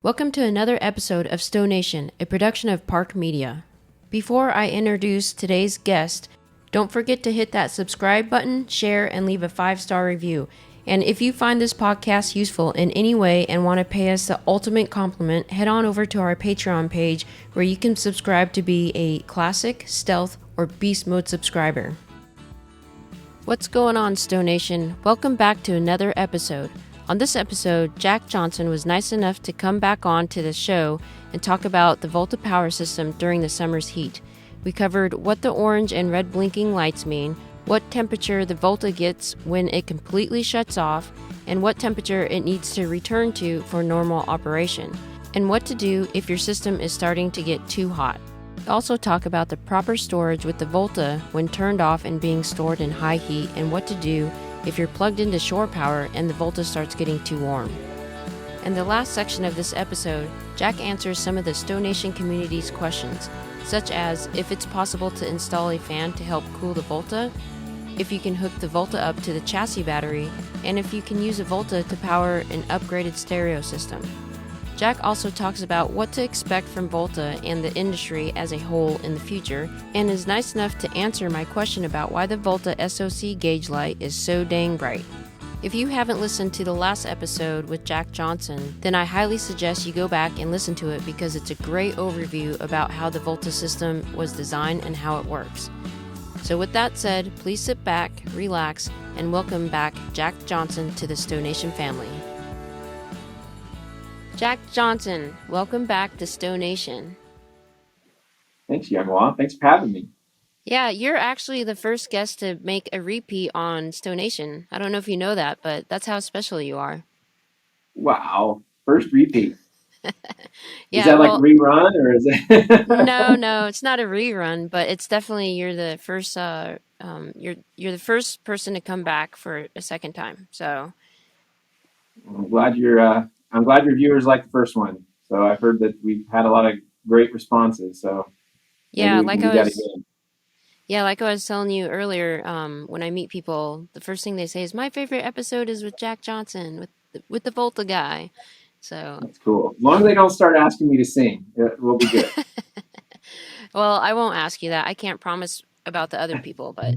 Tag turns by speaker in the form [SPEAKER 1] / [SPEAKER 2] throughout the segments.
[SPEAKER 1] Welcome to another episode of STO Nation, a production of Park Media. Before I introduce today's guest, don't forget to hit that subscribe button, share, and leave a 5-star review. And if you find this podcast useful in any way and want to pay us the ultimate compliment, head on over to our Patreon page where you can subscribe to be a Classic, Stealth, or Beast Mode subscriber. What's going on, STO Nation? Welcome back to another episode. On this episode, Jack Johnson was nice enough to come back on to the show and talk about the Volta Power System during the summer's heat. We covered what the orange and red blinking lights mean, what temperature the Volta gets when it completely shuts off, and what temperature it needs to return to for normal operation, and what to do if your system is starting to get too hot. We also talk about the proper storage with the Volta when turned off and being stored in high heat, and what to do if you're plugged into shore power and the Volta starts getting too warm. In the last section of this episode, Jack answers some of the STO Nation community's questions, such as if it's possible to install a fan to help cool the Volta, if you can hook the Volta up to the chassis battery, and if you can use a Volta to power an upgraded stereo system. Jack also talks about what to expect from Volta and the industry as a whole in the future, and is nice enough to answer my question about why the Volta SOC gauge light is so dang bright. If you haven't listened to the last episode with Jack Johnson, then I highly suggest you go back and listen to it because it's a great overview about how the Volta system was designed and how it works. So with that said, please sit back, relax, and welcome back Jack Johnson to the STO Nation family. Jack Johnson, welcome back to STO Nation.
[SPEAKER 2] Thanks, Youngwa. Thanks for having me.
[SPEAKER 1] Yeah, you're actually the first guest to make a repeat on STO Nation. I don't know if you know that, but that's how special you are.
[SPEAKER 2] Wow. First repeat.
[SPEAKER 1] Yeah,
[SPEAKER 2] is that like a rerun or is it?
[SPEAKER 1] No, it's not a rerun, but it's definitely you're the first you're the first person to come back for a second time. So
[SPEAKER 2] I'm glad your viewers like the first one. So I've heard that we've had a lot of great responses. So
[SPEAKER 1] yeah,
[SPEAKER 2] maybe we can do that again.
[SPEAKER 1] Yeah, like I was telling you earlier, when I meet people, the first thing they say is, "My favorite episode is with Jack Johnson, with the Volta guy." So
[SPEAKER 2] that's cool. As long as they don't start asking me to sing, we'll be good.
[SPEAKER 1] Well, I won't ask you that. I can't promise about the other people, but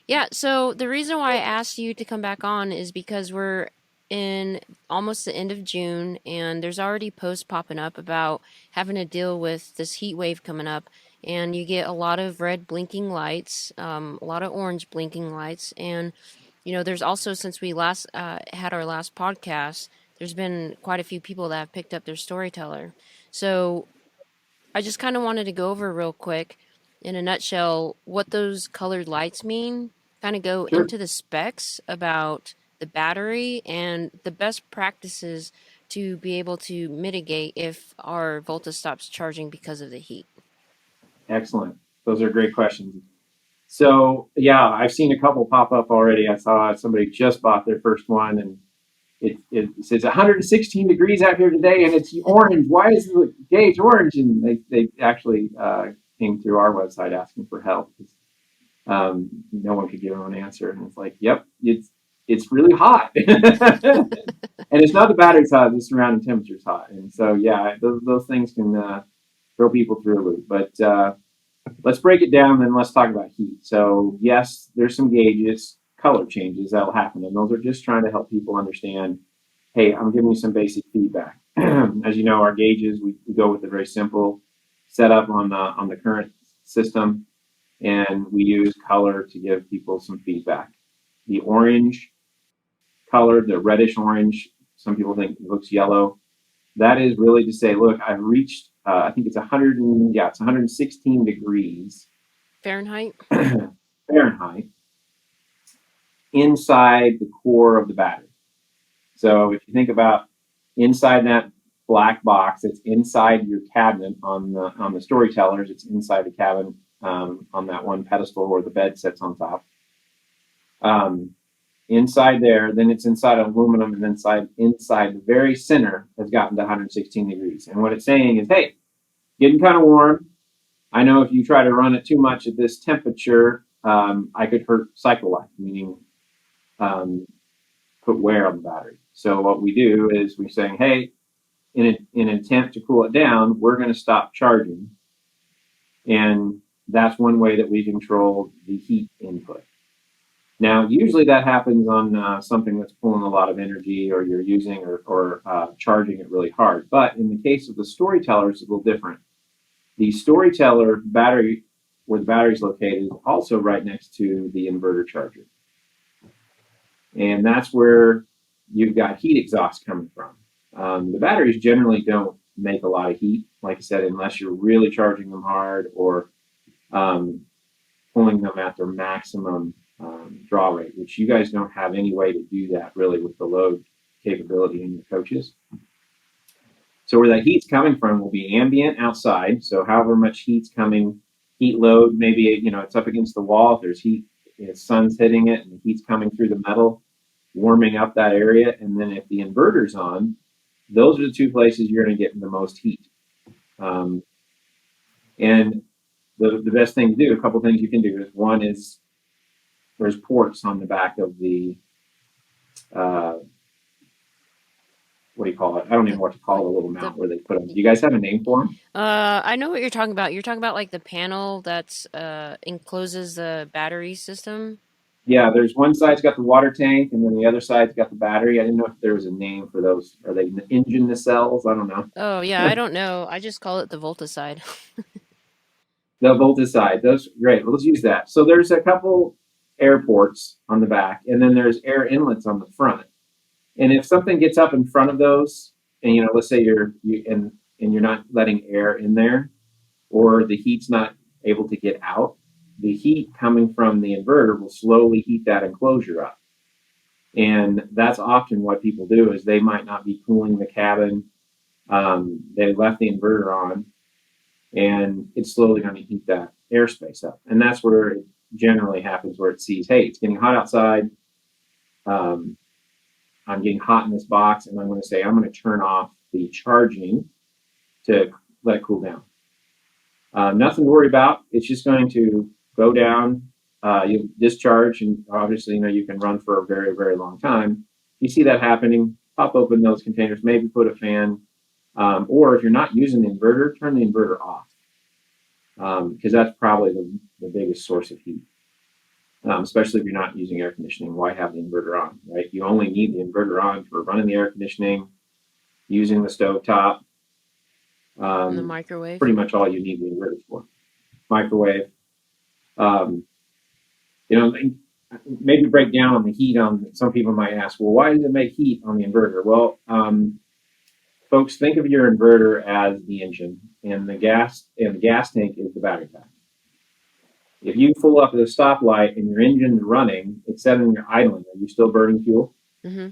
[SPEAKER 1] yeah. So the reason why I asked you to come back on is because we're in almost the end of June, and there's already posts popping up about having to deal with this heat wave coming up, and you get a lot of red blinking lights, a lot of orange blinking lights, and there's also, since we last had our last podcast, there's been quite a few people that have picked up their storyteller. So I just kind of wanted to go over real quick, in a nutshell, what those colored lights mean, kind of go
[SPEAKER 2] Sure.
[SPEAKER 1] into the specs about the battery and the best practices to be able to mitigate if our Volta stops charging because of the heat.
[SPEAKER 2] Excellent. Those are great questions. So yeah, I've seen a couple pop up already. I saw somebody just bought their first one, and it says 116 degrees out here today, and it's orange. Why is the gauge orange? And they actually came through our website asking for help. No one could give them an answer, and it's like, yep, it's really hot, and it's not the battery's hot; the surrounding temperature's hot, and so yeah, those things can throw people through a loop. But let's break it down, and let's talk about heat. So yes, there's some gauges, color changes that'll happen, and those are just trying to help people understand, hey, I'm giving you some basic feedback. As you know, our gauges, we go with a very simple setup on the current system, and we use color to give people some feedback. The orange color, the reddish orange, some people think it looks yellow. That is really to say, look, I've reached, I think it's 116 degrees
[SPEAKER 1] Fahrenheit?
[SPEAKER 2] Fahrenheit inside the core of the battery. So if you think about inside that black box, it's inside your cabinet on the storytellers, it's inside the cabin on that one pedestal where the bed sits on top. Inside there, then it's inside aluminum, and inside the very center has gotten to 116 degrees. And what it's saying is, hey, getting kind of warm. I know if you try to run it too much at this temperature, I could hurt cycle life, meaning put wear on the battery. So what we do is we're saying, hey, in an attempt to cool it down, we're going to stop charging. And that's one way that we control the heat input. Now, usually that happens on something that's pulling a lot of energy, or you're using or charging it really hard. But in the case of the Storyteller, it's a little different. The Storyteller battery, where the battery is located, is also right next to the inverter charger. And that's where you've got heat exhaust coming from. The batteries generally don't make a lot of heat, like I said, unless you're really charging them hard or um, pulling them at their maximum draw rate, which you guys don't have any way to do that really with the load capability in your coaches. So where that heat's coming from will be ambient outside. So however much heat's coming, heat load, maybe it's up against the wall. If there's heat, the sun's hitting it and the heat's coming through the metal, warming up that area. And then if the inverter's on, those are the two places you're going to get the most heat. And the best thing to do, a couple things you can do is, one is there's ports on the back of the what do you call it? I don't even know what to call the little mount where they put them. Do you guys have a name for them?
[SPEAKER 1] I know what you're talking about. You're talking about like the panel that's encloses the battery system.
[SPEAKER 2] Yeah, there's one side's got the water tank, and then the other side's got the battery. I didn't know if there was a name for those. Are they engine nacelles? I don't know.
[SPEAKER 1] Oh yeah, I don't know. I just call it the Volta side.
[SPEAKER 2] The Volta side. Those great. Let's use that. So there's a couple air ports on the back, and then there's air inlets on the front. And if something gets up in front of those, and let's say and you're not letting air in there, or the heat's not able to get out, the heat coming from the inverter will slowly heat that enclosure up. And that's often what people do, is they might not be cooling the cabin. They left the inverter on, and it's slowly going to heat that airspace up. And that's where it generally happens, where it sees, hey, it's getting hot outside. I'm getting hot in this box, and I'm going to say, I'm going to turn off the charging to let it cool down. Nothing to worry about. It's just going to go down. You'll discharge, and obviously, you can run for a very, very long time. You see that happening, pop open those containers, maybe put a fan, or if you're not using the inverter, turn the inverter off, because that's probably the biggest source of heat. Especially if you're not using air conditioning. Why have the inverter on, right? You only need the inverter on for running the air conditioning, using the stovetop.
[SPEAKER 1] And the microwave.
[SPEAKER 2] Pretty much all you need the inverter for. Microwave. Maybe break down on the heat. Some people might ask, well, why does it make heat on the inverter? Well, folks, think of your inverter as the engine, and the gas tank is the battery pack. If you pull up at a stoplight and your engine's running, except when you're idling, are you still burning fuel?
[SPEAKER 1] Mm-hmm.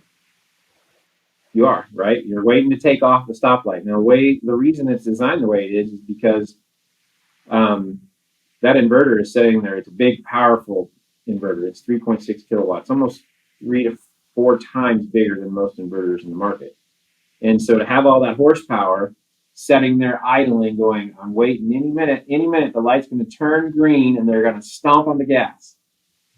[SPEAKER 2] You are, right? You're waiting to take off the stoplight. Now, the reason it's designed the way it is because that inverter is sitting there. It's a big, powerful inverter. It's 3.6 kilowatts, almost 3 to 4 times bigger than most inverters in the market. And so to have all that horsepower sitting there idling, going, I'm waiting any minute, the light's going to turn green and they're going to stomp on the gas.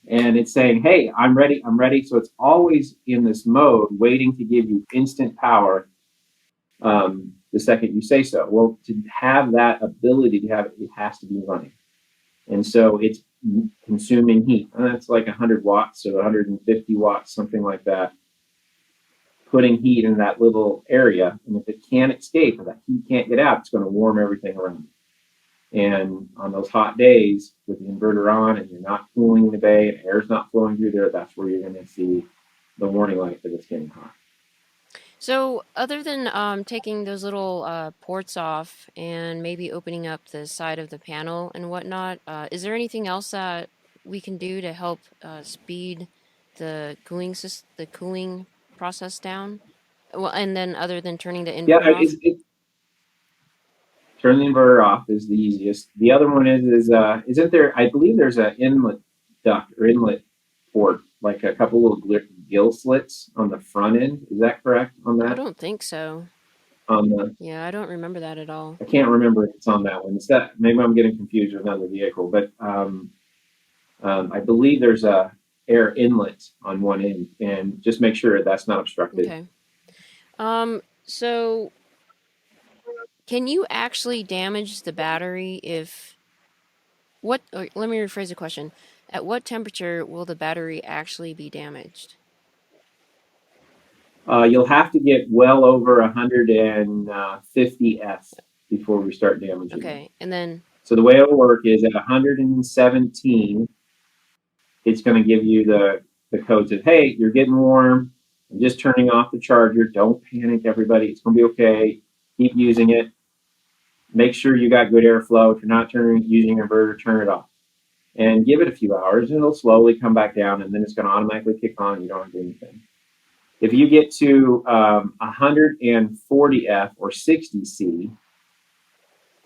[SPEAKER 2] And it's saying, hey, I'm ready. So it's always in this mode, waiting to give you instant power the second you say so. Well, to have that ability to have it, it has to be running. And so it's consuming heat. And that's like 100 watts or 150 watts, something like that, putting heat in that little area. And if it can't escape, or that heat can't get out, it's going to warm everything around it. And on those hot days with the inverter on and you're not cooling the bay and air's not flowing through there, that's where you're going to see the warning light that it's getting hot.
[SPEAKER 1] So, other than taking those little ports off and maybe opening up the side of the panel and whatnot, is there anything else that we can do to help speed the cooling process down? Well, and then other than turning the inverter off?
[SPEAKER 2] Turn the inverter off is the easiest. The other one isn't there? I believe there's an inlet duct or inlet port, like a couple little gill slits on the front end. Is that correct on that?
[SPEAKER 1] I don't think so. Yeah, I don't remember that at all.
[SPEAKER 2] I can't remember if it's on that one. It's that maybe I'm getting confused with another vehicle, but I believe there's a air inlet on one end, and just make sure that's not obstructed.
[SPEAKER 1] Okay. So can you actually damage the battery if let me rephrase the question. At what temperature will the battery actually be damaged?
[SPEAKER 2] You'll have to get well over 150 F before we start damaging it.
[SPEAKER 1] Okay. And then
[SPEAKER 2] So the way it'll work is at 117, it's going to give you the code that, hey, you're getting warm. I'm just turning off the charger. Don't panic, everybody. It's going to be okay. Keep using it. Make sure you got good airflow. If you're not using an inverter, turn it off. And give it a few hours, and it'll slowly come back down, and then it's going to automatically kick on. You don't have to do anything. If you get to 140 F or 60 C,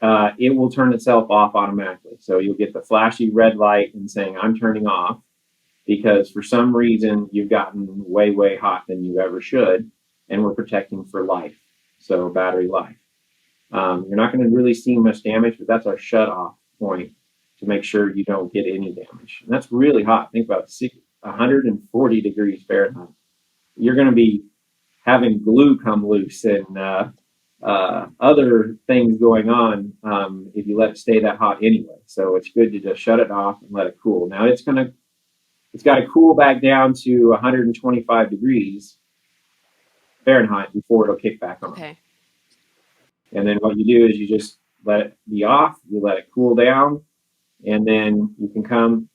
[SPEAKER 2] it will turn itself off automatically. So you'll get the flashy red light and saying, I'm turning off, because for some reason you've gotten way, way hot than you ever should, and we're protecting for life, so battery life. You're not going to really see much damage, but that's our shut off point to make sure you don't get any damage. And that's really hot. Think about 140 degrees Fahrenheit. You're going to be having glue come loose and other things going on if you let it stay that hot anyway. So it's good to just shut it off and let it cool. Now it's got to cool back down to 125 degrees Fahrenheit before it'll kick back on.
[SPEAKER 1] okay.
[SPEAKER 2] And then what you do is you just let it be off, you let it cool down, and then you can come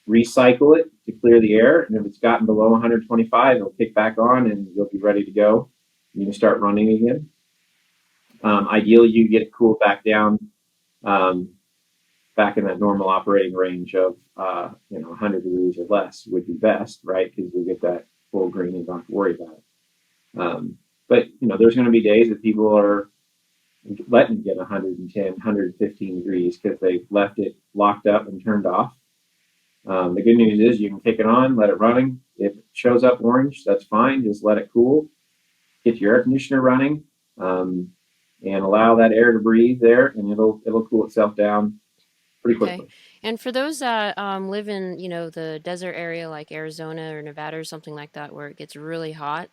[SPEAKER 2] recycle it to clear the air. And if it's gotten below 125, it'll kick back on and you'll be ready to go. You can start running again. Ideally, you get it cooled back down back in that normal operating range of 100 degrees or less would be best, right? Because you get that full green and don't have to worry about it. But there's going to be days that people are letting it get 110, 115 degrees because they left it locked up and turned off. The good news is you can kick it on, let it running. If it shows up orange, that's fine. Just let it cool. Get your air conditioner running, and allow that air to breathe there, and it'll cool itself down pretty quickly.
[SPEAKER 1] Okay. And for those that live in, the desert area like Arizona or Nevada or something like that, where it gets really hot,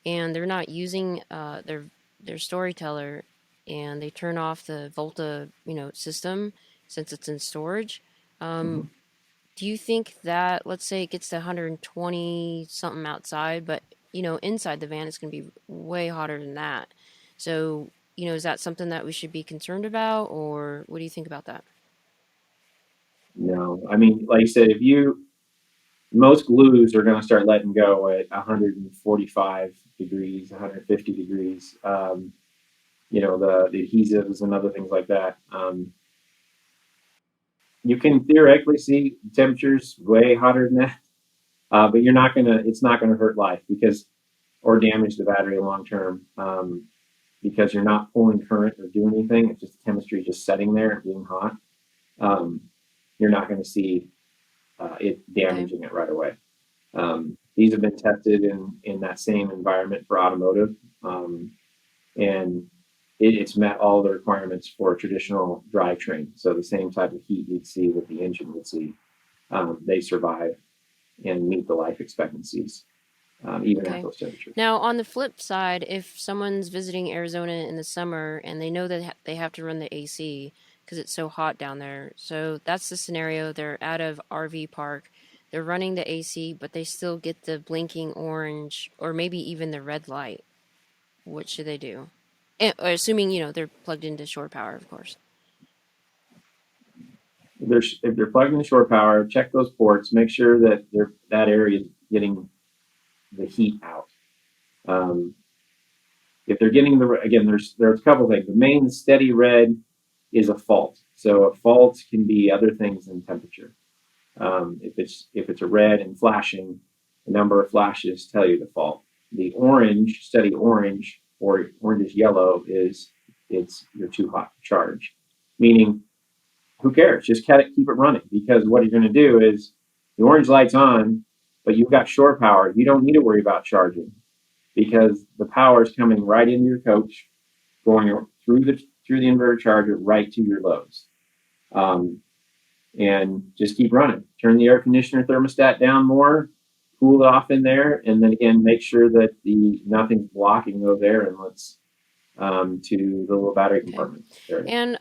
[SPEAKER 1] and they're not using their storyteller, and they turn off the Volta, system since it's in storage.
[SPEAKER 2] Mhm.
[SPEAKER 1] Do you think that, let's say it gets to 120 something outside, but inside the van it's going to be way hotter than that. So, is that something that we should be concerned about, or what do you think about that?
[SPEAKER 2] No, I mean, like you said, most glues are going to start letting go at 145 degrees, 150 degrees. The adhesives and other things like that. You can theoretically see temperatures way hotter than that, but it's not gonna hurt life or damage the battery long term, because you're not pulling current or doing anything. It's just the chemistry just setting there and being hot. Um, you're not going to see it
[SPEAKER 1] Okay.
[SPEAKER 2] damaging it right away. These have been tested in that same environment for automotive, and it's met all the requirements for a traditional drivetrain. So the same type of heat you'd see with the engine would see. They survive and meet the life expectancies, even at
[SPEAKER 1] Okay.
[SPEAKER 2] those temperatures.
[SPEAKER 1] Now, on the flip side, if someone's visiting Arizona in the summer and they know that they have to run the AC because it's so hot down there, so that's the scenario. They're out of RV park, they're running the AC, but they still get the blinking orange or maybe even the red light. What should they do? Assuming, they're plugged into shore power, of course.
[SPEAKER 2] If they're plugged into shore power, check those ports. Make sure that that area is getting the heat out. Um, if they're getting there's a couple things. The main steady red is a fault. So a fault can be other things than temperature. If it's a red and flashing, the number of flashes tell you the fault. The orange, steady orange, or orange yellow is you're too hot to charge. Meaning, who cares? Just keep it running, because what you're going to do is the orange light's on, but you've got shore power. You don't need to worry about charging because the power is coming right into your coach, going through the inverter charger right to your loads. Um, and just keep running. Turn the air conditioner thermostat down more, cool it off in there, and then again make sure that nothing's blocking those air inlets to the little battery
[SPEAKER 1] Okay.
[SPEAKER 2] compartment area.
[SPEAKER 1] And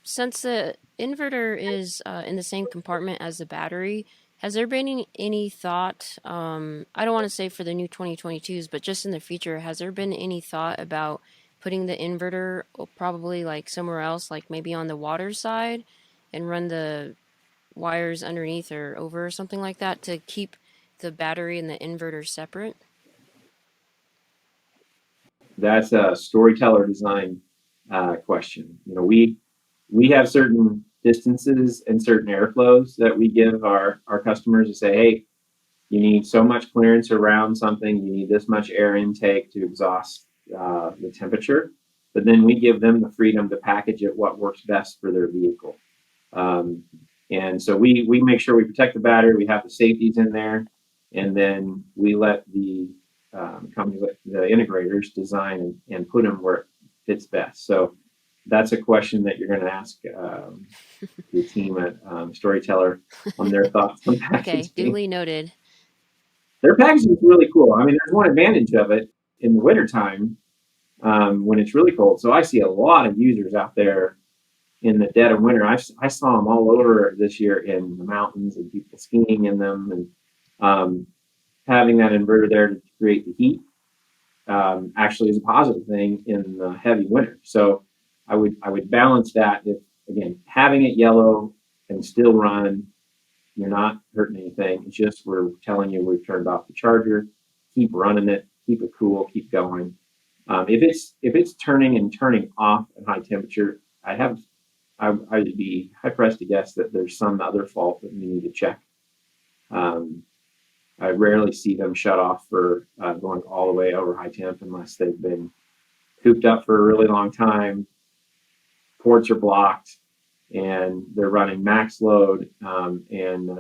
[SPEAKER 1] since the inverter is in the same compartment as the battery, has there been any thought, I don't want to say for the new 2022s, but just in the future, has there been any thought about putting the inverter probably like somewhere else, like maybe on the water side, and run the wires underneath or over or something like that to keep the battery and the inverter separate?
[SPEAKER 2] That's a storyteller design question. We have certain distances and certain airflows that we give our customers to say, hey, you need so much clearance around something, you need this much air intake to exhaust the temperature. But then we give them the freedom to package it what works best for their vehicle. Um, and so we make sure we protect the battery, we have the safeties in there, and then we let the companies, like the integrators, design and put them where it fits best. So that's a question that you're going to ask the team at Storyteller on their thoughts on
[SPEAKER 1] Okay,
[SPEAKER 2] packaging.
[SPEAKER 1] duly noted.
[SPEAKER 2] Their packaging is really cool. I mean, there's one advantage of it in the wintertime when it's really cold. So I see a lot of users out there in the dead of winter. I saw them all over this year in the mountains and people skiing in them, and having that inverter there to create the heat actually is a positive thing in the heavy winter. So I would balance that. If again having it yellow and still run, you're not hurting anything. It's just we're telling you we've turned off the charger. Keep running it. Keep it cool. Keep going. If it's turning off at high temperature, I would be high pressed to guess that there's some other fault that we need to check. Um, I rarely see them shut off for going all the way over high temp unless they've been cooped up for a really long time. Ports are blocked, and they're running max load and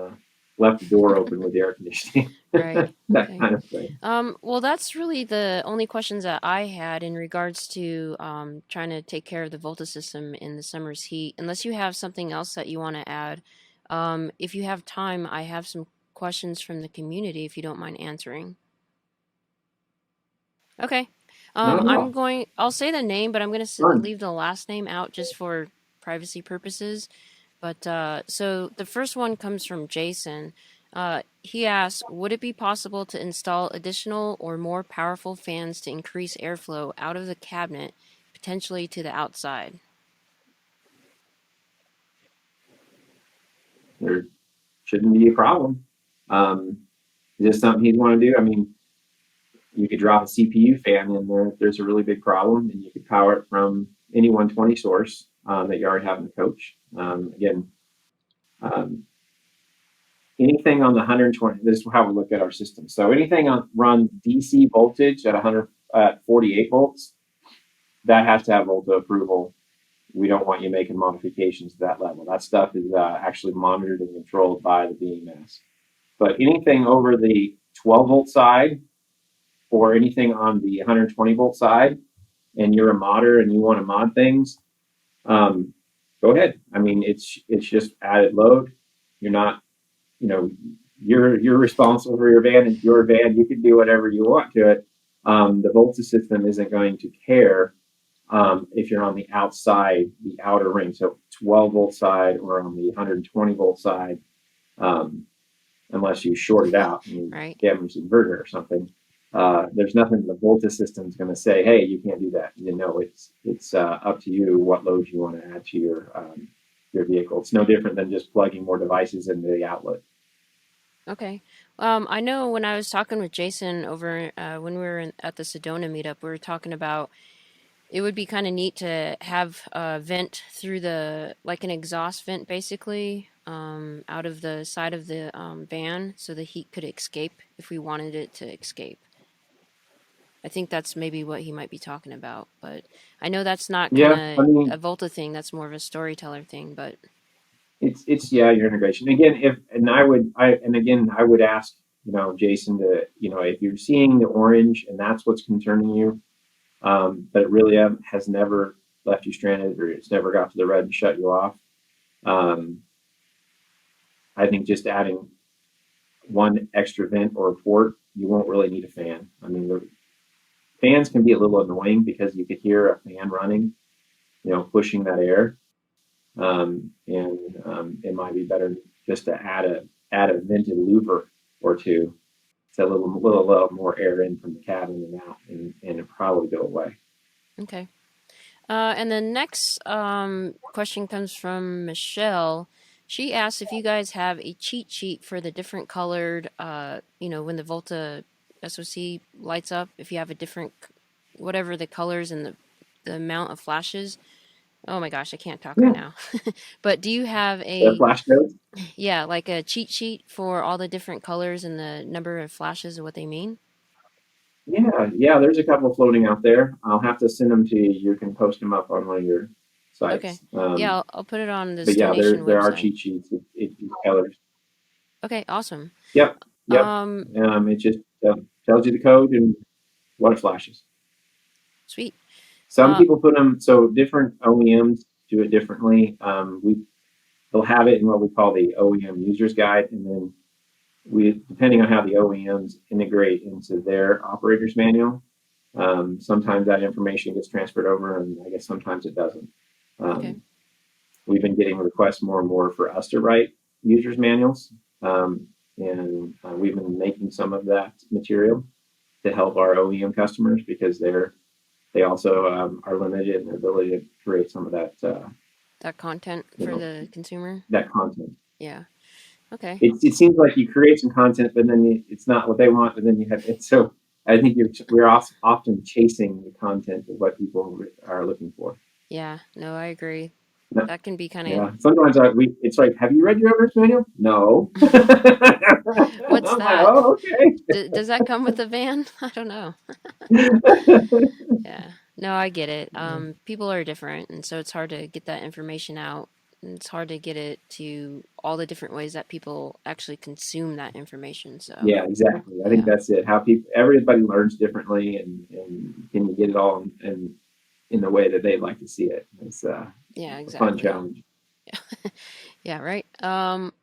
[SPEAKER 2] left the door open with the air conditioning.
[SPEAKER 1] Right.
[SPEAKER 2] That
[SPEAKER 1] Okay.
[SPEAKER 2] kind of thing.
[SPEAKER 1] Well, that's really the only questions that I had in regards to trying to take care of the Volta system in the summer's heat. Unless you have something else that you want to add, if you have time, I have some questions from the community if you don't mind answering. Okay.
[SPEAKER 2] Not at all.
[SPEAKER 1] I'll say the name, but I'm going to
[SPEAKER 2] Fun.
[SPEAKER 1] leave the last name out just for privacy purposes. But so the first one comes from Jason. He asks, would it be possible to install additional or more powerful fans to increase airflow out of the cabinet, potentially to the outside?
[SPEAKER 2] There shouldn't be a problem. Um, is this something he'd want to do? I mean, you could drop a CPU fan in there if there's a really big problem, and you could power it from any 120 source that you already have in the coach. Again, um, anything on the 120. This is how we look at our system. So anything on runs DC voltage at 48 volts, that has to have Volta approval. We don't want you making modifications to that level. That stuff is actually monitored and controlled by the BMS. But anything over the 12 volt side or anything on the 120 volt side, and you're a modder and you want to mod things, um, go ahead. I mean, it's just added load. You're not, you know, you're responsible for your van. It's your van. You can do whatever you want to it. The Volta system isn't going to care if you're on the outside, the outer ring, so 12 volt side or on the 120 volt side, um, unless you short it out and you
[SPEAKER 1] Right.
[SPEAKER 2] damage the inverter or something. There's nothing the Volta system is going to say, hey, you can't do that. You know, it's up to you what loads you want to add to your vehicle. It's no different than just plugging more devices into the outlet.
[SPEAKER 1] Okay. I know when I was talking with Jason over when we were at the Sedona meetup, we were talking about it would be kind of neat to have a vent through like an exhaust vent basically, out of the side of the van so the heat could escape if we wanted it to escape. I think that's maybe what he might be talking about, but I know that's not kind
[SPEAKER 2] Yeah, I
[SPEAKER 1] of a
[SPEAKER 2] mean,
[SPEAKER 1] Volta thing. That's more of a storyteller thing, but
[SPEAKER 2] it's yeah, your integration again. If and I would I and again I would ask Jason to if you're seeing the orange and that's what's concerning you, but it really has never left you stranded or it's never got to the red and shut you off. Um, I think just adding one extra vent or port, you won't really need a fan. I mean, the fans can be a little annoying because you could hear a fan running, pushing that air. And it might be better just to add a vented louver or two, to little more air in from the cabin and out, and it probably go away.
[SPEAKER 1] Okay. And the next question comes from Michelle. She asks if you guys have a cheat sheet for the different colored, when the Volta SoC lights up, if you have a different, whatever the colors and the amount of flashes. Oh my gosh, I can't talk right
[SPEAKER 2] Yeah,
[SPEAKER 1] now. But do you have
[SPEAKER 2] the
[SPEAKER 1] a,
[SPEAKER 2] flash codes.
[SPEAKER 1] yeah, like a cheat sheet for all the different colors and the number of flashes and what they mean?
[SPEAKER 2] Yeah. There's a couple floating out there. I'll have to send them to you. You can post them up on one of your
[SPEAKER 1] Okay.
[SPEAKER 2] sites.
[SPEAKER 1] Yeah, I'll put it on the
[SPEAKER 2] But
[SPEAKER 1] STO
[SPEAKER 2] yeah,
[SPEAKER 1] Nation
[SPEAKER 2] there are
[SPEAKER 1] website.
[SPEAKER 2] cheat sheets. If colors.
[SPEAKER 1] Okay, awesome.
[SPEAKER 2] Yep, yep.
[SPEAKER 1] Um,
[SPEAKER 2] It just tells you the code and what it flashes.
[SPEAKER 1] Sweet.
[SPEAKER 2] Some
[SPEAKER 1] Uh,
[SPEAKER 2] people put them, so different OEMs do it differently. They'll have it in what we call the OEM user's guide, and then depending on how the OEMs integrate into their operator's manual, sometimes that information gets transferred over, and I guess sometimes it doesn't.
[SPEAKER 1] okay.
[SPEAKER 2] Um, we've been getting requests more and more for us to write users manuals, and we've been making some of that material to help our OEM customers because they also are limited in their ability to create some of that
[SPEAKER 1] That content
[SPEAKER 2] you
[SPEAKER 1] for
[SPEAKER 2] know
[SPEAKER 1] the consumer.
[SPEAKER 2] that content.
[SPEAKER 1] Yeah. Okay.
[SPEAKER 2] It seems like you create some content, but then it's not what they want, and then you have it. So I think we're often chasing the content of what people are looking for.
[SPEAKER 1] Yeah. No, I agree. That can be kind
[SPEAKER 2] Yeah, sometimes it's like, have you read your owner's manual? No. I'm
[SPEAKER 1] of. What's
[SPEAKER 2] like,
[SPEAKER 1] that?
[SPEAKER 2] oh, okay.
[SPEAKER 1] Does that come with the van? I don't know. Yeah. No, I get it. People are different, and so it's hard to get that information out. And it's hard to get it to all the different ways that people actually consume that information. So,
[SPEAKER 2] Yeah, exactly. I think
[SPEAKER 1] yeah.
[SPEAKER 2] that's it. How everybody learns differently, and can you get it all in the way that they'd like to see it? It's
[SPEAKER 1] Yeah,
[SPEAKER 2] a fun
[SPEAKER 1] exactly.
[SPEAKER 2] challenge.
[SPEAKER 1] Yeah, right.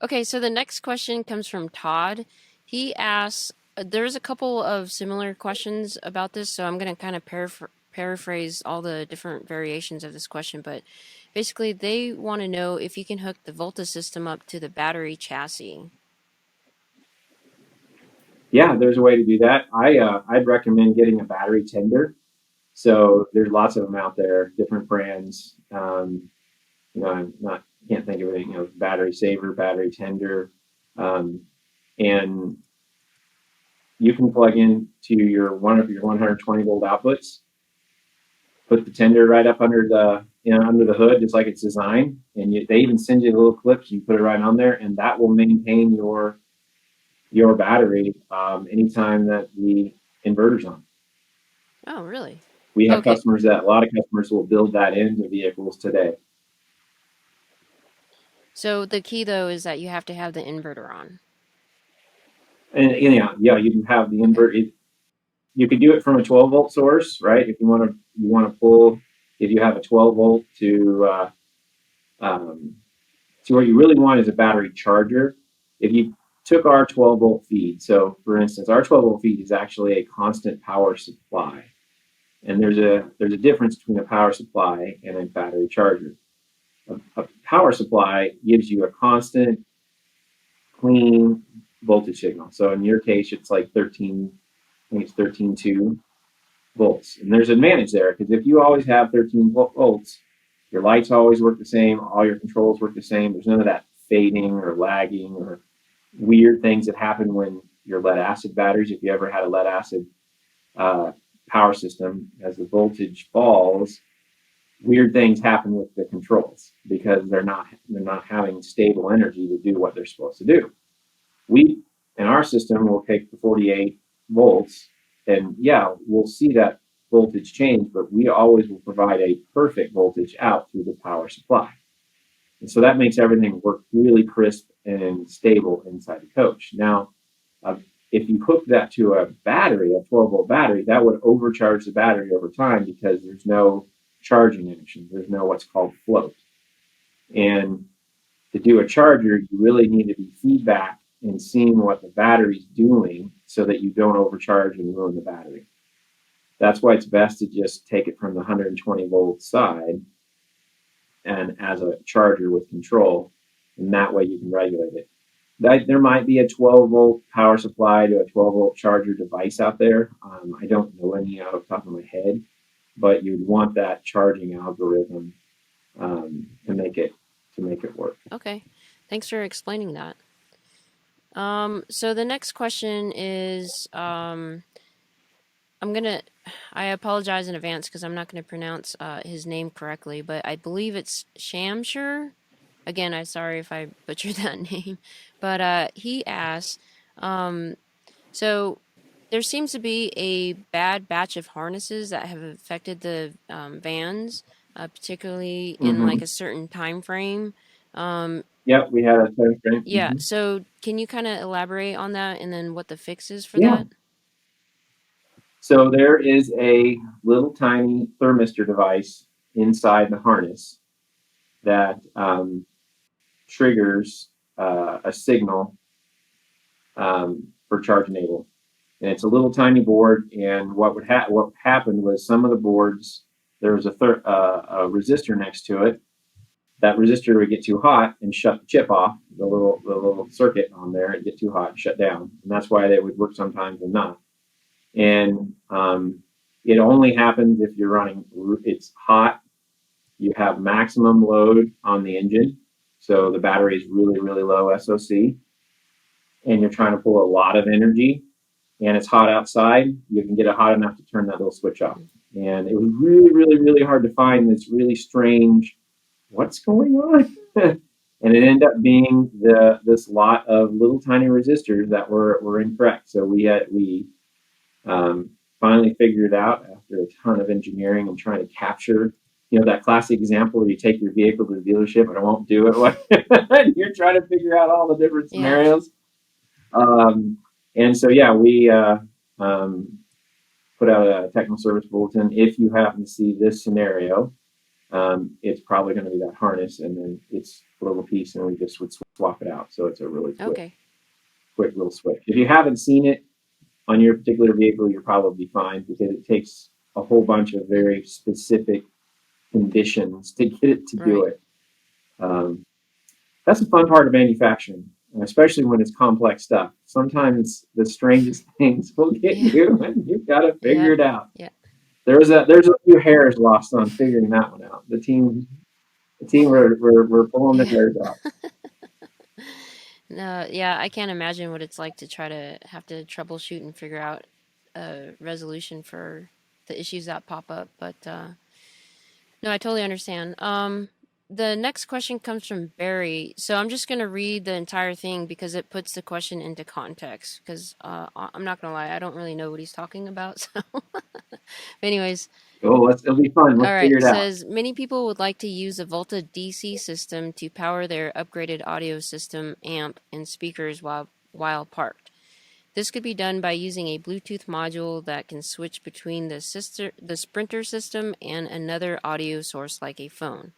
[SPEAKER 1] Okay, so the next question comes from Todd. He asks, there's a couple of similar questions about this, so I'm going to kind of paraphrase all the different variations of this question, but basically they want to know if you can hook the Volta system up to the battery chassis.
[SPEAKER 2] Yeah, there's a way to do that. I'd recommend getting a battery tender. So there's lots of them out there, different brands. I'm not can't think of anything. Battery saver, battery tender, um, and you can plug in to one of your 120-volt outputs. Put the tender right up under the hood, just like it's designed, and they even send you little clips. You put it right on there, and that will maintain your battery anytime that the inverter's on.
[SPEAKER 1] Oh, really?
[SPEAKER 2] We have
[SPEAKER 1] Okay.
[SPEAKER 2] a lot of customers will build that into vehicles today.
[SPEAKER 1] So the key though is that you have to have the inverter on.
[SPEAKER 2] And yeah, you can have the
[SPEAKER 1] Okay.
[SPEAKER 2] invert. You could do it from a 12-volt source, right? If you want to pull, if you have a 12-volt to what you really want is a battery charger. If you took our 12-volt feed, so for instance, our 12-volt feed is actually a constant power supply, and there's a difference between a power supply and a battery charger. A power supply gives you a constant, clean voltage signal. So in your case, it's like 13, I think it's 13.2 volts. And there's an advantage there because if you always have 13 volts, your lights always work the same, all your controls work the same. There's none of that fading or lagging or weird things that happen when your lead acid batteries, if you ever had a lead acid uh, power system, as the voltage falls, weird things happen with the controls because they're not having stable energy to do what they're supposed to do. We in our system will take the 48 volts, and yeah, we'll see that voltage change, but we always will provide a perfect voltage out through the power supply. And so that makes everything work really crisp and stable inside the coach. Now, uh, if you hook that to a battery, a 12-volt battery, that would overcharge the battery over time because there's no charging action. There's no what's called float. And to do a charger, you really need to be feedback and seeing what the battery's doing so that you don't overcharge and ruin the battery. That's why it's best to just take it from the 120 volt side and as a charger with control, and that way you can regulate it. There might be a 12 volt power supply to a 12 volt charger device out there. I don't know any out of the top of my head, but you'd want that charging algorithm to make it work.
[SPEAKER 1] Okay, thanks for explaining that. So the next question is, I apologize in advance because I'm not gonna pronounce his name correctly, but I believe it's Shamshur. Again, I'm sorry if I butchered that name, but he asks, so there seems to be a bad batch of harnesses that have affected the vans, particularly in like a certain time frame.
[SPEAKER 2] Yep, we had a time frame.
[SPEAKER 1] Yeah, so can you kind of elaborate on that and then what the fix is for
[SPEAKER 2] Yeah.
[SPEAKER 1] that?
[SPEAKER 2] So there is a little tiny thermistor device inside the harness that triggers a signal for charge enable. And it's a little tiny board. And what happened was some of the boards, there was a resistor next to it. That resistor would get too hot and shut the chip off, the little circuit on there, and get too hot and shut down. And that's why they would work sometimes and not. And it only happens if you're running, it's hot, you have maximum load on the engine. So the battery is really, really low SOC, and you're trying to pull a lot of energy, and it's hot outside, you can get it hot enough to turn that little switch off. And it was really, really, really hard to find this really strange, what's going on? And it ended up being this lot of little tiny resistors that were incorrect. So we finally figured it out after a ton of engineering and trying to capture, that classic example where you take your vehicle to the dealership and I won't do it. You're trying to figure out all the different scenarios. And so, yeah, we put out a technical service bulletin. If you happen to see this scenario, it's probably going to be that harness, and then it's a little piece, and we just would swap it out. So it's a really quick little switch. If you haven't seen it on your particular vehicle, you're probably fine because it takes a whole bunch of very specific conditions to get it to do it. That's the fun part of manufacturing, especially when it's complex stuff. Sometimes the strangest things will get you, and you've got to figure it out.
[SPEAKER 1] Yeah.
[SPEAKER 2] There's a few hairs lost on figuring that one out. The team we're pulling the hairs out.
[SPEAKER 1] No, yeah, I can't imagine what it's like to try to have to troubleshoot and figure out a resolution for the issues that pop up. But no, I totally understand. The next question comes from Barry. So I'm just going to read the entire thing because it puts the question into context. Because I'm not going to lie, I don't really know what he's talking about. So, anyways.
[SPEAKER 2] Oh, it'll be fun. Let's figure it out.
[SPEAKER 1] It says many people would like to use a Volta DC system to power their upgraded audio system, amp, and speakers while parked. This could be done by using a Bluetooth module that can switch between the Sprinter system and another audio source like a phone.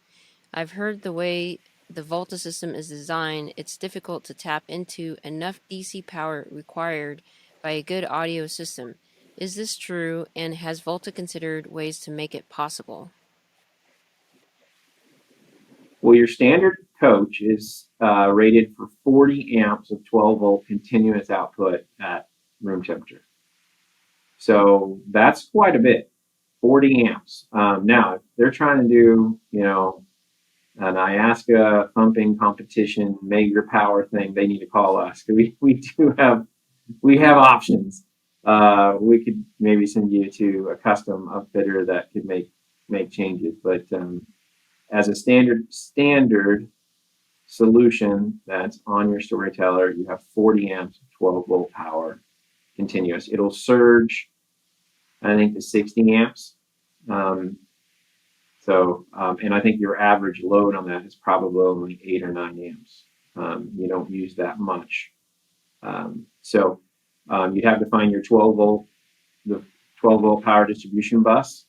[SPEAKER 1] I've heard the way the Volta system is designed, it's difficult to tap into enough DC power required by a good audio system. Is this true, and has Volta considered ways to make it possible?
[SPEAKER 2] Well, your standard coach is rated for 40 amps of 12 volt continuous output at room temperature. So that's quite a bit, 40 amps. Now, if they're trying to do, an IASCA thumping competition, major power thing, they need to call us. We have options. We could maybe send you to a custom upfitter that could make changes, but as a standard solution that's on your storyteller, you have 40 amps of 12 volt power continuous. It'll surge, I think, to 60 amps. And I think your average load on that is probably only 8 or 9 amps. You don't use that much. You'd have to find your 12 volt power distribution bus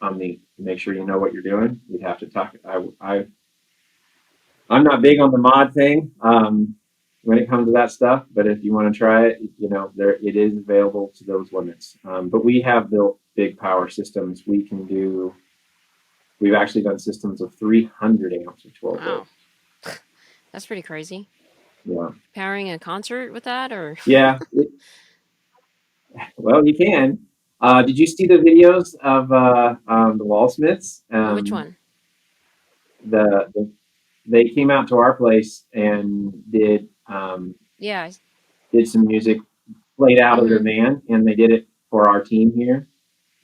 [SPEAKER 2] on make sure you know what you're doing. You'd have to talk. I'm not big on the mod thing when it comes to that stuff, but if you want to try it, there it is available to those limits. But we have built big power systems. We've actually done systems of 300 amps or 12
[SPEAKER 1] Wow,
[SPEAKER 2] volts.
[SPEAKER 1] that's pretty crazy.
[SPEAKER 2] Yeah,
[SPEAKER 1] Powering a concert with that, or
[SPEAKER 2] yeah. Well, you can. Did you see the videos of the Wallsmiths?
[SPEAKER 1] which one?
[SPEAKER 2] The they came out to our place and
[SPEAKER 1] Yeah.
[SPEAKER 2] did some music played out of their
[SPEAKER 1] Mm-hmm.
[SPEAKER 2] van, and they did it for our team here.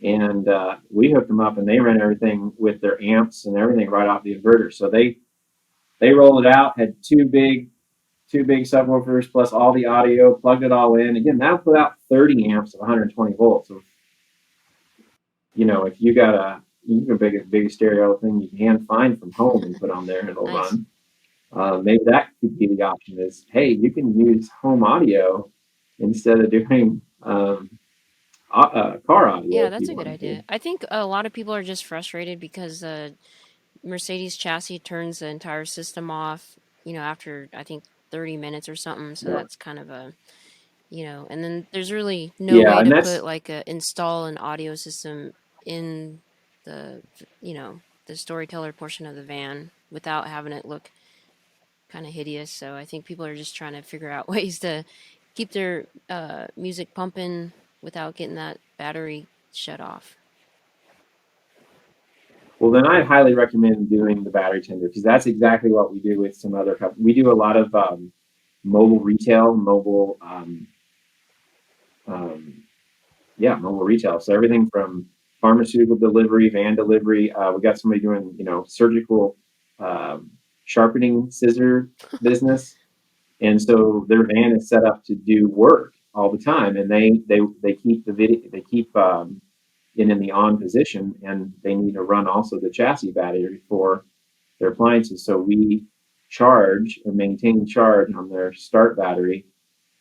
[SPEAKER 2] And we hooked them up, and they ran everything with their amps and everything right off the inverter. So they rolled it out, had two big subwoofers plus all the audio, plugged it all in. Again, that'll put out 30 amps of 120 volts. So, if you got a big stereo thing you can find from home and put on there, and it'll
[SPEAKER 1] Nice.
[SPEAKER 2] run. Maybe that could be the option. Is hey, you can use home audio instead of doing car audio
[SPEAKER 1] Yeah,
[SPEAKER 2] if
[SPEAKER 1] that's
[SPEAKER 2] you
[SPEAKER 1] a good
[SPEAKER 2] wanted to.
[SPEAKER 1] idea. I think a lot of people are just frustrated because Mercedes chassis turns the entire system off, after I think 30 minutes or something. So
[SPEAKER 2] Yeah,
[SPEAKER 1] that's kind of and then there's really no
[SPEAKER 2] yeah,
[SPEAKER 1] way
[SPEAKER 2] and
[SPEAKER 1] to
[SPEAKER 2] that's
[SPEAKER 1] put like install an audio system in the, the storyteller portion of the van without having it look kind of hideous. So I think people are just trying to figure out ways to keep their music pumping without getting that battery shut off.
[SPEAKER 2] well. Then I highly recommend doing the battery tender because that's exactly what we do with some other companies. We do a lot of mobile retail, um, mobile retail. So everything from pharmaceutical delivery, van delivery. We got somebody doing surgical um, sharpening scissor business. And so their van is set up to do work all the time, and they keep the video, they keep it in the on position, and they need to run also the chassis battery for their appliances. So we charge and maintain charge on their start battery.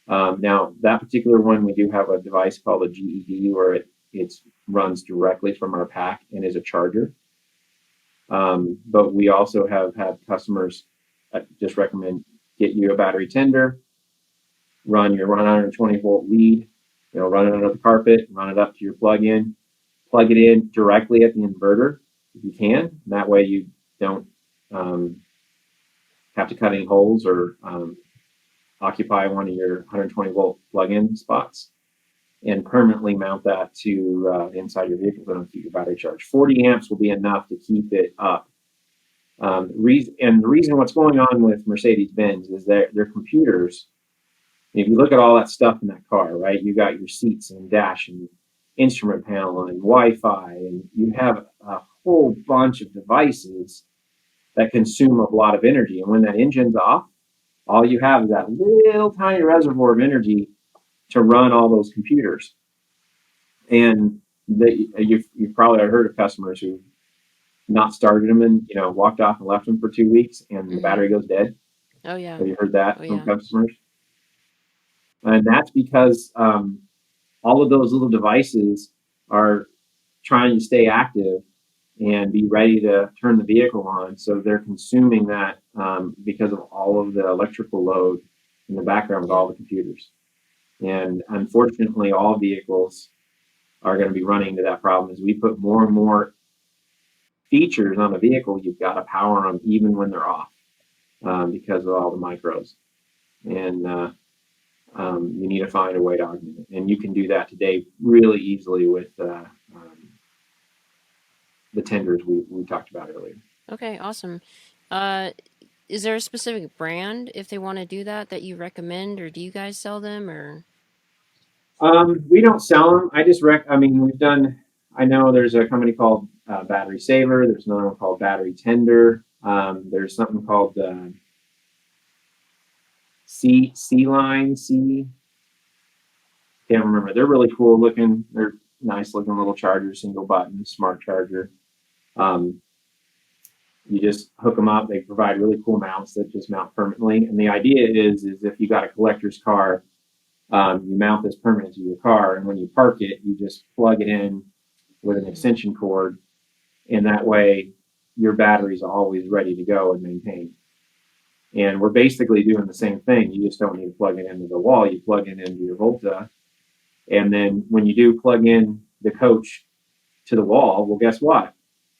[SPEAKER 2] Now that particular one, we do have a device called a GED where it runs directly from our pack and is a charger. But we also have had customers just recommend get you a battery tender, run your 120-volt lead, run it under the carpet, run it up to your plug it in directly at the inverter if you can. And that way you don't um, have to cut any holes or occupy one of your 120-volt plug-in spots, and permanently mount that to inside your vehicle to keep your battery charged. 40 amps will be enough to keep it up. The reason what's going on with Mercedes-Benz is their computers. If you look at all that stuff in that car, right? You got your seats and dash and instrument panel and Wi-Fi, and you have a whole bunch of devices that consume a lot of energy. And when that engine's off, all you have is that little tiny reservoir of energy to run all those computers. And you've probably heard of customers who not started them and walked off and left them for 2 weeks, and the
[SPEAKER 1] Mm-hmm.
[SPEAKER 2] battery goes dead.
[SPEAKER 1] Oh yeah.
[SPEAKER 2] Have you heard that
[SPEAKER 1] Oh
[SPEAKER 2] from
[SPEAKER 1] yeah.
[SPEAKER 2] customers? And that's because all of those little devices are trying to stay active and be ready to turn the vehicle on. So they're consuming that because of all of the electrical load in the background with
[SPEAKER 1] Yeah.
[SPEAKER 2] all the computers. And unfortunately, all vehicles are going to be running into that problem. As we put more and more features on the vehicle, you've got to power them even when they're off because of all the micros. And you need to find a way to augment it. And you can do that today really easily with the tenders we talked about earlier.
[SPEAKER 1] Okay, awesome. Uh, is there a specific brand if they want to do that you recommend, or do you guys sell them, or?
[SPEAKER 2] We don't sell them. I mean, we've done. I know there's a company called Battery Saver. There's another one called Battery Tender. There's something called C Line C. Can't remember. They're really cool looking. They're nice looking little chargers, single button, smart charger. Um, you just hook them up. They provide really cool mounts that just mount permanently. And the idea is if you got a collector's car, you mount this permanent to your car, and when you park it, you just plug it in with an
[SPEAKER 1] Mm-hmm.
[SPEAKER 2] extension cord, and that way your battery's always ready to go and maintain. And we're basically doing the same thing. You just don't need to plug it into the wall. You plug it into your Volta. And then when you do plug in the coach to the wall, well, guess what?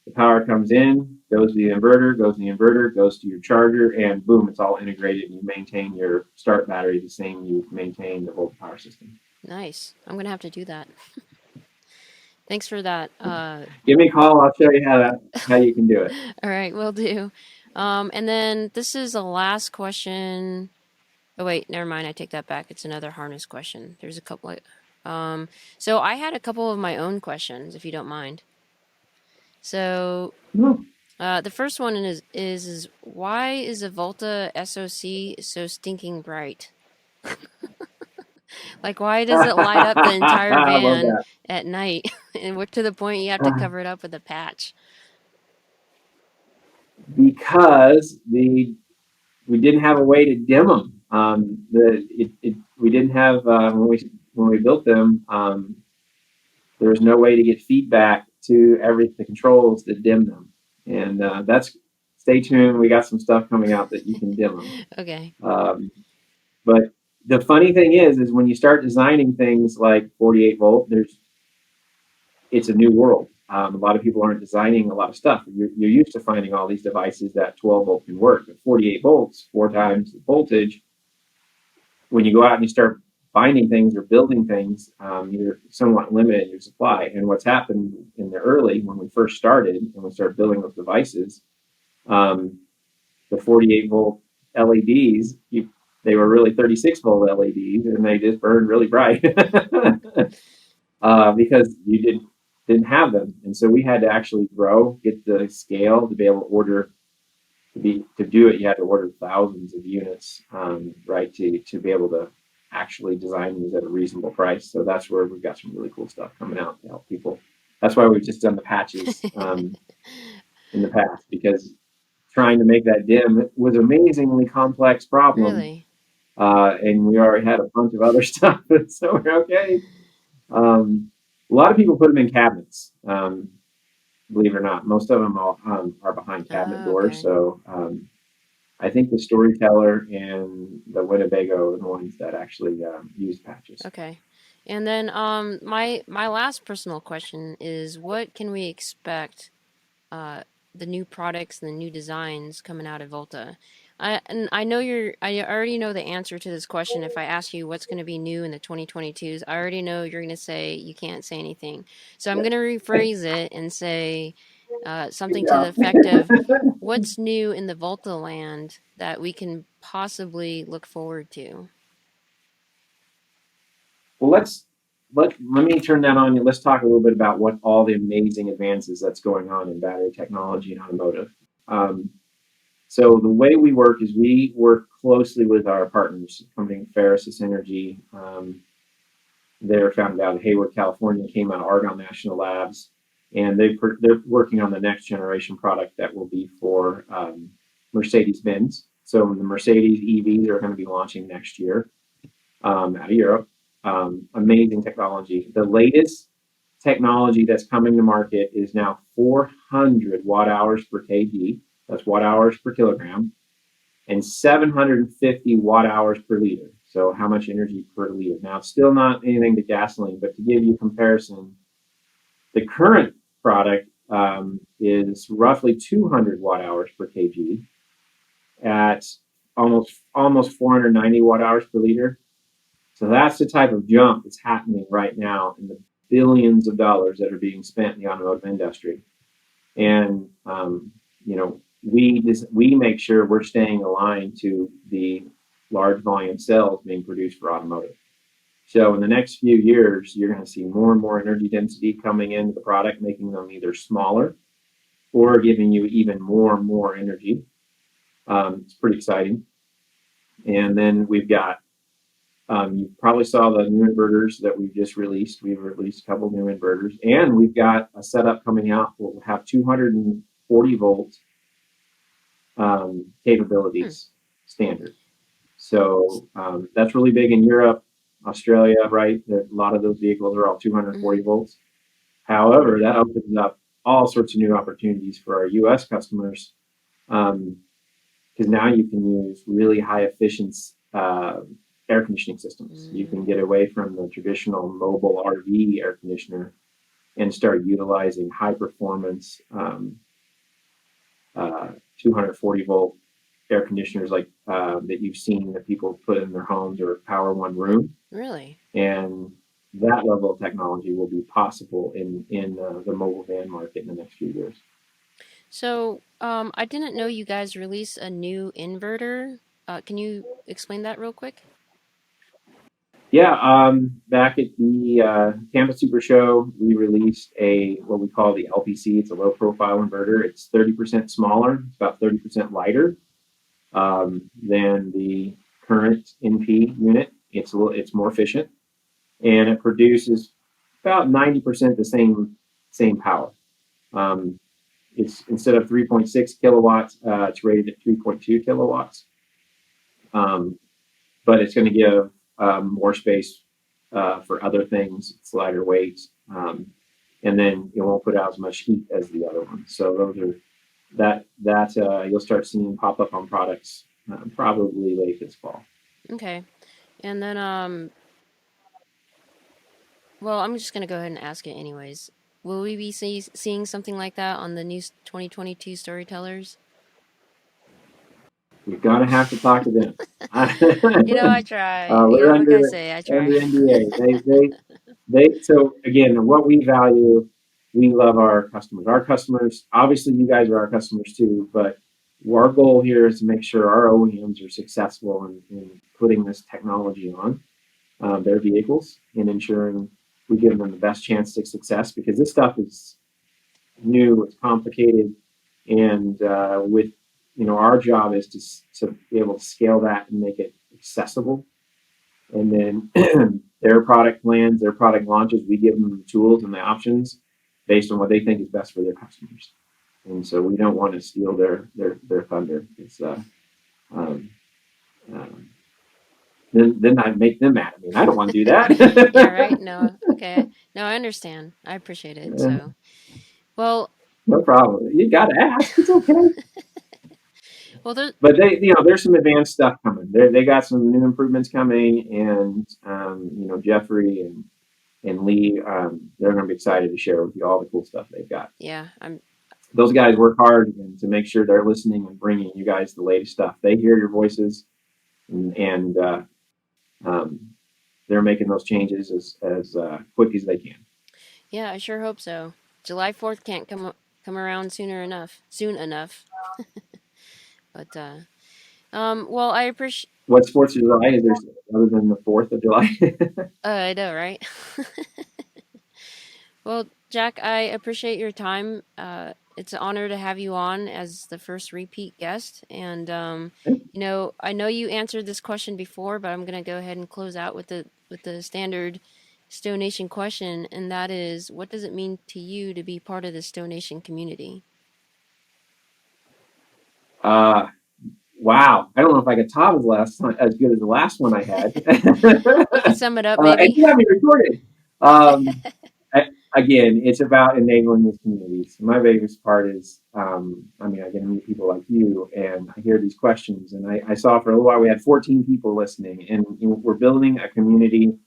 [SPEAKER 2] The power comes in, goes to the inverter, goes to your charger, and boom, it's all integrated. And you maintain your start battery the same you maintain the Volta Power System.
[SPEAKER 1] Nice. I'm gonna have to do that. Thanks for that.
[SPEAKER 2] Give me a call. I'll show you how you can do it.
[SPEAKER 1] All right, will do. And then this is the last question. Oh wait, never mind. I take that back. It's another harness question. There's a couple. So I had a couple of my own questions, if you don't mind. So the first one is why is a Volta SoC so stinking bright? Like, why does it light up the entire
[SPEAKER 2] I love
[SPEAKER 1] van
[SPEAKER 2] that.
[SPEAKER 1] at night, and we're to the point you have to cover it up with a patch?
[SPEAKER 2] Because we didn't have a way to dim them. We didn't have when we built them. There was no way to get feedback to the controls that dim them, and that's stay tuned. We got some stuff coming out that you can dim them.
[SPEAKER 1] Okay.
[SPEAKER 2] But the funny thing is when you start designing things like 48 volt, it's a new world. A lot of people aren't designing a lot of stuff. You're used to finding all these devices that 12 volt can work, but 48 volts, 4 times the voltage. When you go out and you start finding things or building things, you're somewhat limited in your supply. And what's happened in the early, when we first started and we started building those devices, the 48 volt LEDs, they were really 36 volt LEDs, and they just burned really bright because you didn't have them. And so we had to actually get the scale to be able to order. To do it, you had to order thousands of units, right, to be able to actually design these at a reasonable price. So that's where we've got some really cool stuff coming out to help people. That's why we've just done the patches in the past, because trying to make that dim was an amazingly complex problem.
[SPEAKER 1] Really?
[SPEAKER 2] And we already had a bunch of other stuff, so we're okay. A lot of people put them in cabinets. Believe it or not, most of them are behind cabinet doors.
[SPEAKER 1] Okay.
[SPEAKER 2] So I think the Storyteller and the Winnebago are the ones that actually use patches.
[SPEAKER 1] Okay. And then my last personal question is, what can we expect the new products and the new designs coming out of Volta? And I already know the answer to this question. If I ask you what's going to be new in the 2022s, I already know you're going to say you can't say anything. So I'm going to rephrase it and say something to the effect of, what's new in the Volta land that we can possibly look forward to?
[SPEAKER 2] Well, let me turn that on. Let's talk a little bit about what all the amazing advances that's going on in battery technology and automotive. So the way we work is we work closely with our partners, company Ferris Energy. They're founded out of Hayward, California, came out of Argonne National Labs, and they're working on the next generation product that will be for Mercedes-Benz. So the Mercedes EVs are going to be launching next year out of Europe. Amazing technology. The latest technology that's coming to market is now 400 watt hours per kg. That's watt hours per kilogram, and 750 watt hours per liter. So how much energy per liter? Now, it's still not anything to gasoline, but to give you a comparison, the current product is roughly 200 watt hours per kg at almost 490 watt hours per liter. So that's the type of jump that's happening right now in the billions of dollars that are being spent in the automotive industry. And we make sure we're staying aligned to the large volume cells being produced for automotive. So in the next few years, you're going to see more and more energy density coming into the product, making them either smaller or giving you even more and more energy. It's pretty exciting. And then we've got, you probably saw the new inverters that we've just released. We've released a couple new inverters, and we've got a setup coming out. We'll have 240 volt capabilities standard. So that's really big in Europe, Australia, right? A lot of those vehicles are all 240 volts. However, that opens up all sorts of new opportunities for our U.S. customers. because now you can use really high efficiency air conditioning systems. You can get away from the traditional mobile RV air conditioner and start utilizing high performance 240 volt air conditioners like that you've seen that people put in their homes or power one room.
[SPEAKER 1] Really?
[SPEAKER 2] And that level of technology will be possible in the mobile van market in the next few years.
[SPEAKER 1] So, I didn't know you guys released a new inverter. Can you explain that real quick?
[SPEAKER 2] Yeah, back at the Tampa Super Show, we released what we call the LPC. It's a low profile inverter. It's 30% smaller. It's about 30% lighter than the current NP unit. It's more efficient, and it produces about 90% the same power. It's instead of 3.6 kilowatts, it's rated at 3.2 kilowatts. But it's going to give more space for other things. It's lighter weight, and then it won't put out as much heat as the other one. So those are that you'll start seeing pop up on products probably late this fall.
[SPEAKER 1] Okay. And then, well, I'm just going to go ahead and ask it anyways. Will we be seeing something like that on the new 2022 Storytellers?
[SPEAKER 2] You're gonna have to talk to them.
[SPEAKER 1] I try.
[SPEAKER 2] We're
[SPEAKER 1] What can I
[SPEAKER 2] under
[SPEAKER 1] say? I try.
[SPEAKER 2] NDA. So again, what we value, we love our customers. Our customers, obviously, you guys are our customers too. But our goal here is to make sure our OEMs are successful in putting this technology on their vehicles and ensuring we give them the best chance to success, because this stuff is new, it's complicated, and with our job is to be able to scale that and make it accessible. And then their product plans, their product launches, we give them the tools and the options based on what they think is best for their customers. And so we don't want to steal their thunder. It's then I make them mad at me. I don't want to do that.
[SPEAKER 1] Yeah, right? No. Okay. No, I understand. I appreciate it. So, well,
[SPEAKER 2] no problem. You got to ask. It's okay.
[SPEAKER 1] well,
[SPEAKER 2] But there's some advanced stuff coming. They got some new improvements coming, and Jeffrey and Lee, they're going to be excited to share with you all the cool stuff they've got.
[SPEAKER 1] Yeah,
[SPEAKER 2] Those guys work hard to make sure they're listening and bringing you guys the latest stuff. They hear your voices, and they're making those changes as quick as they can.
[SPEAKER 1] Yeah, I sure hope so. July 4th can't come around soon enough. But well, I appreciate.
[SPEAKER 2] What's 4th of July? Is there other than the 4th of July?
[SPEAKER 1] I know, right? Well, Jack, I appreciate your time. It's an honor to have you on as the first repeat guest. And I know you answered this question before, but I'm gonna go ahead and close out with the standard STO Nation question, and that is, what does it mean to you to be part of the STO Nation community?
[SPEAKER 2] Wow, I don't know if I could top as good as the last one I had.
[SPEAKER 1] You can sum it up, maybe.
[SPEAKER 2] And you have me recorded. Again, it's about enabling these communities. My biggest part is, I get to meet people like you, and I hear these questions. And I saw for a little while we had 14 people listening, and we're building a community.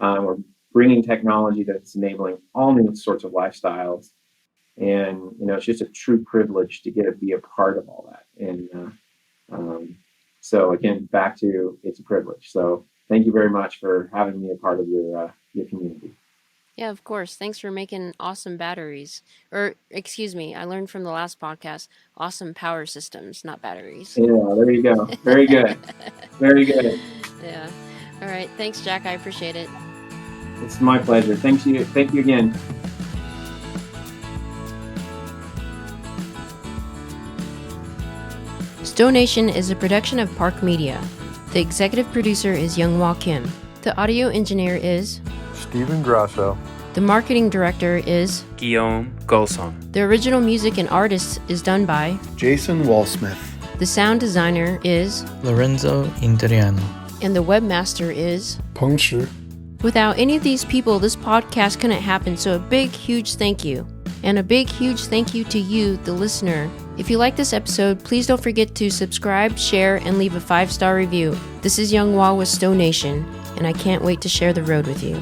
[SPEAKER 2] We're bringing technology that's enabling all new sorts of lifestyles, and it's just a true privilege to get to be a part of all that. And so again, back to it's a privilege. So thank you very much for having me a part of your community.
[SPEAKER 1] Yeah, of course. Thanks for making awesome batteries. Or, excuse me, I learned from the last podcast, awesome power systems, not batteries.
[SPEAKER 2] Yeah, there you go. Very good. Very good.
[SPEAKER 1] Yeah. All right. Thanks, Jack. I appreciate it.
[SPEAKER 2] It's my pleasure. Thank you again.
[SPEAKER 1] STO Nation is a production of Park Media. The executive producer is Younghwa Kim. The audio engineer is
[SPEAKER 3] Stephen Grasso.
[SPEAKER 1] The marketing director is
[SPEAKER 4] Guillaume Golson.
[SPEAKER 1] The original music and artist is done by
[SPEAKER 3] Jason Walsmith.
[SPEAKER 1] The sound designer is
[SPEAKER 5] Lorenzo Interiano.
[SPEAKER 1] And the webmaster is
[SPEAKER 3] Peng Shi.
[SPEAKER 1] Without any of these people, this podcast couldn't happen, so a big, huge thank you. And a big, huge thank you to you, the listener, If you like this episode, please don't forget to subscribe, share, and leave a 5-star review. This is Young Wah with STO Nation, and I can't wait to share the road with you.